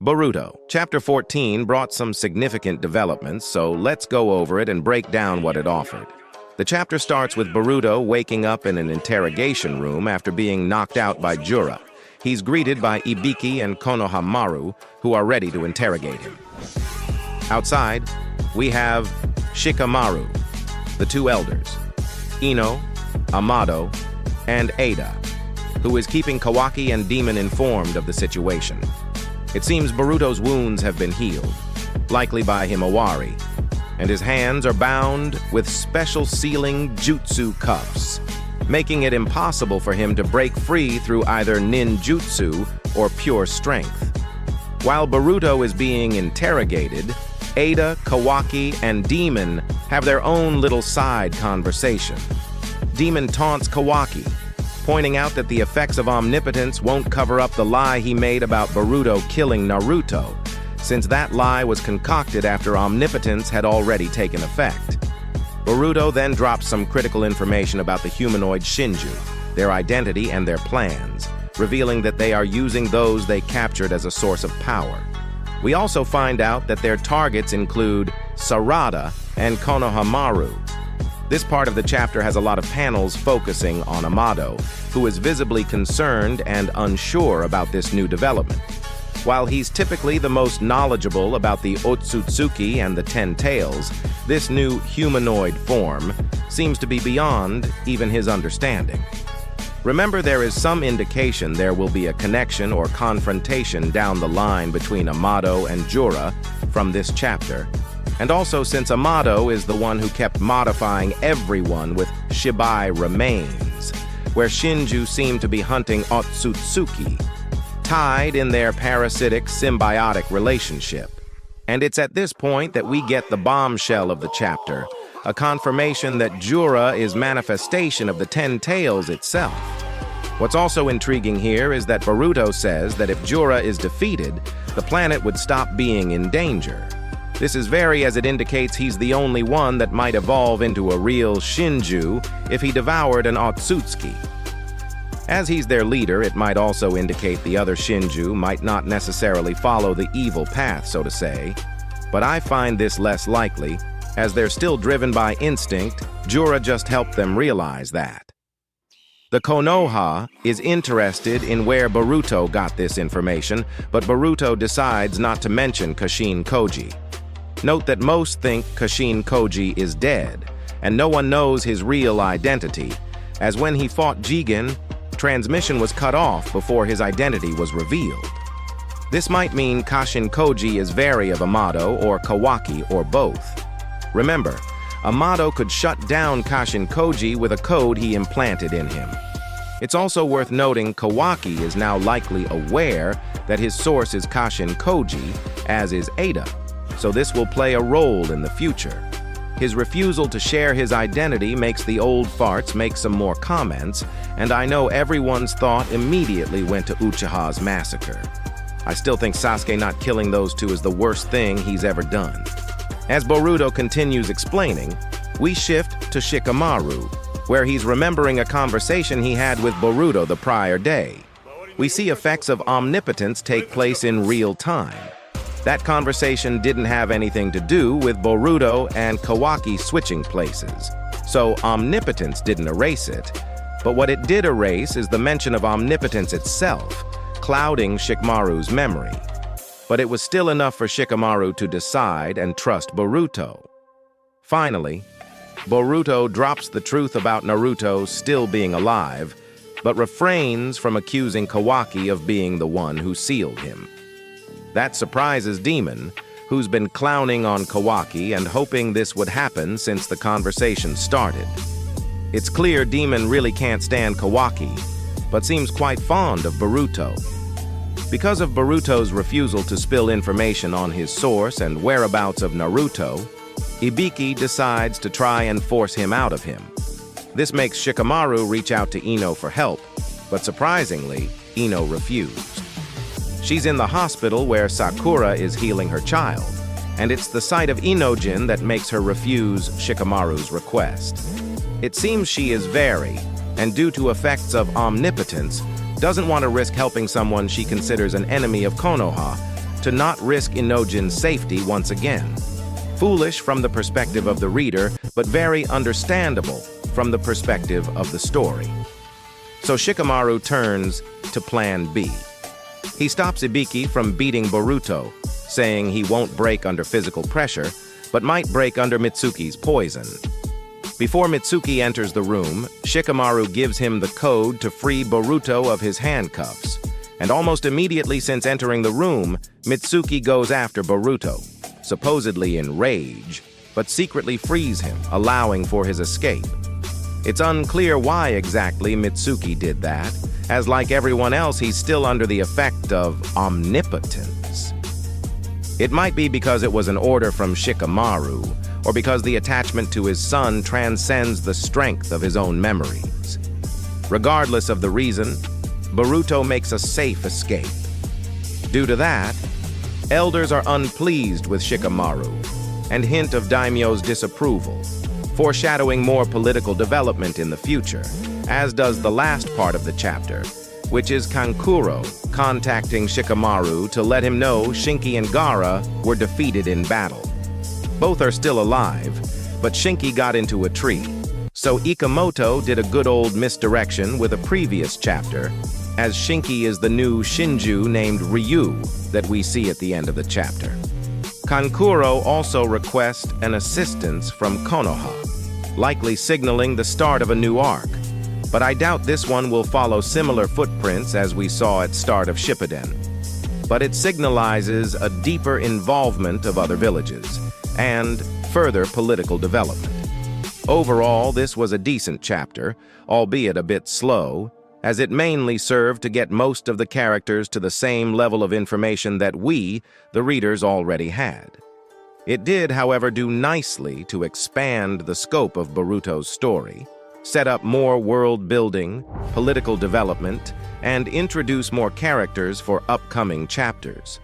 Boruto. Chapter 14 brought some significant developments, so let's go over it and break down what it offered. The chapter starts with Boruto waking up in an interrogation room after being knocked out by Jura. He's greeted by Ibiki and Konohamaru, who are ready to interrogate him. Outside, we have Shikamaru, the two elders, Ino, Amado, and Ada, who is keeping Kawaki and Demon informed of the situation. It seems Boruto's wounds have been healed, likely by Himawari, and his hands are bound with special sealing jutsu cuffs, making it impossible for him to break free through either ninjutsu or pure strength. While Boruto is being interrogated, Ada, Kawaki, and Demon have their own little side conversation. Demon taunts Kawaki, pointing out that the effects of omnipotence won't cover up the lie he made about Boruto killing Naruto, since that lie was concocted after omnipotence had already taken effect. Boruto then drops some critical information about the humanoid Shinju, their identity and their plans, revealing that they are using those they captured as a source of power. We also find out that their targets include Sarada and Konohamaru. This part of the chapter has a lot of panels focusing on Amado, who is visibly concerned and unsure about this new development. While he's typically the most knowledgeable about the Otsutsuki and the Ten Tails, this new humanoid form seems to be beyond even his understanding. Remember, there is some indication there will be a connection or confrontation down the line between Amado and Jura from this chapter. And also, since Amado is the one who kept modifying everyone with Shibai remains, where Shinju seem to be hunting Otsutsuki, tied in their parasitic symbiotic relationship. And it's at this point that we get the bombshell of the chapter, a confirmation that Jura is manifestation of the Ten Tails itself. What's also intriguing here is that Boruto says that if Jura is defeated, the planet would stop being in danger. This is as it indicates he's the only one that might evolve into a real Shinju if he devoured an Otsutsuki. As he's their leader, it might also indicate the other Shinju might not necessarily follow the evil path, so to say, but I find this less likely, as they're still driven by instinct. Jura just helped them realize that. The Konoha is interested in where Boruto got this information, but Boruto decides not to mention Kashin Koji. Note that most think Kashin Koji is dead, and no one knows his real identity, as when he fought Jigen, transmission was cut off before his identity was revealed. This might mean Kashin Koji is very of Amado or Kawaki or both. Remember, Amado could shut down Kashin Koji with a code he implanted in him. It's also worth noting Kawaki is now likely aware that his source is Kashin Koji, as is Ada, so this will play a role in the future. His refusal to share his identity makes the old farts make some more comments, and I know everyone's thought immediately went to Uchiha's massacre. I still think Sasuke not killing those two is the worst thing he's ever done. As Boruto continues explaining, we shift to Shikamaru, where he's remembering a conversation he had with Boruto the prior day. We see effects of omnipotence take place in real time. That conversation didn't have anything to do with Boruto and Kawaki switching places, so omnipotence didn't erase it. But what it did erase is the mention of omnipotence itself, clouding Shikamaru's memory. But it was still enough for Shikamaru to decide and trust Boruto. Finally, Boruto drops the truth about Naruto still being alive, but refrains from accusing Kawaki of being the one who sealed him. That surprises Demon, who's been clowning on Kawaki and hoping this would happen since the conversation started. It's clear Demon really can't stand Kawaki, but seems quite fond of Boruto. Because of Boruto's refusal to spill information on his source and whereabouts of Naruto, Ibiki decides to try and force him out of him. This makes Shikamaru reach out to Ino for help, but surprisingly, Ino refused. She's in the hospital where Sakura is healing her child, and it's the sight of Inojin that makes her refuse Shikamaru's request. It seems she is very, and due to effects of omnipotence, doesn't want to risk helping someone she considers an enemy of Konoha to not risk Inojin's safety once again. Foolish from the perspective of the reader, but very understandable from the perspective of the story. So Shikamaru turns to Plan B. He stops Ibiki from beating Boruto, saying he won't break under physical pressure, but might break under Mitsuki's poison. Before Mitsuki enters the room, Shikamaru gives him the code to free Boruto of his handcuffs, and almost immediately since entering the room, Mitsuki goes after Boruto, supposedly in rage, but secretly frees him, allowing for his escape. It's unclear why exactly Mitsuki did that, as like everyone else, he's still under the effect of omnipotence. It might be because it was an order from Shikamaru, or because the attachment to his son transcends the strength of his own memories. Regardless of the reason, Boruto makes a safe escape. Due to that, elders are unpleased with Shikamaru and hint of Daimyo's disapproval, foreshadowing more political development in the future, as does the last part of the chapter, which is Kankuro contacting Shikamaru to let him know Shinki and Gaara were defeated in battle. Both are still alive, but Shinki got into a tree, so Ikamoto did a good old misdirection with a previous chapter, as Shinki is the new Shinju named Ryu that we see at the end of the chapter. Kankuro also requests an assistance from Konoha, likely signaling the start of a new arc, but I doubt this one will follow similar footprints as we saw at start of Shippuden. But it signalizes a deeper involvement of other villages, and further political development. Overall, this was a decent chapter, albeit a bit slow, as it mainly served to get most of the characters to the same level of information that we, the readers, already had. It did, however, do nicely to expand the scope of Boruto's story, set up more world building, political development, and introduce more characters for upcoming chapters.